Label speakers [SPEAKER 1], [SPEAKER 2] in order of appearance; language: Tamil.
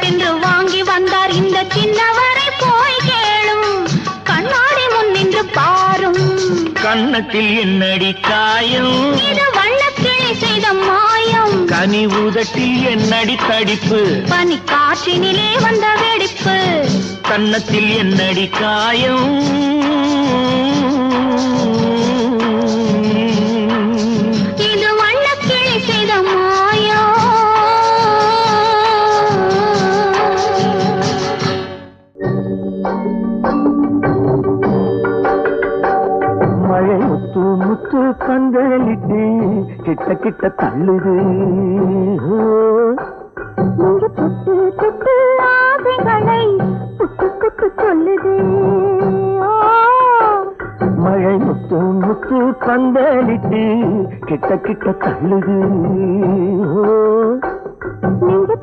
[SPEAKER 1] என்று வாங்கி வந்தார் இந்த சின்னவரை போய் கேளும் கண்ணாடி முன் நின்று பாரும்
[SPEAKER 2] கண்ணத்தில் என்னடி காயம்
[SPEAKER 1] இது வண்ணக்கிளி செய்த மாயம்
[SPEAKER 2] கனி உதட்டில் என்னடி தடிப்பு
[SPEAKER 1] பனி காற்றினிலே வந்த வெடிப்பு
[SPEAKER 2] கண்ணத்தில் என்னடி காயம்
[SPEAKER 1] இது வண்ணக்கிளி செய்த மாயம்
[SPEAKER 2] மழை முத்து முத்து கண்களிட்டு கிட்ட கிட்ட தள்ளுது
[SPEAKER 1] தொட்டு தொட்டு ஆசைகளை புட்டு புட்டு சொல்லுது
[SPEAKER 2] மழை முத்து முத்து கண்களிட்டு கிட்ட கிட்ட தள்ளுது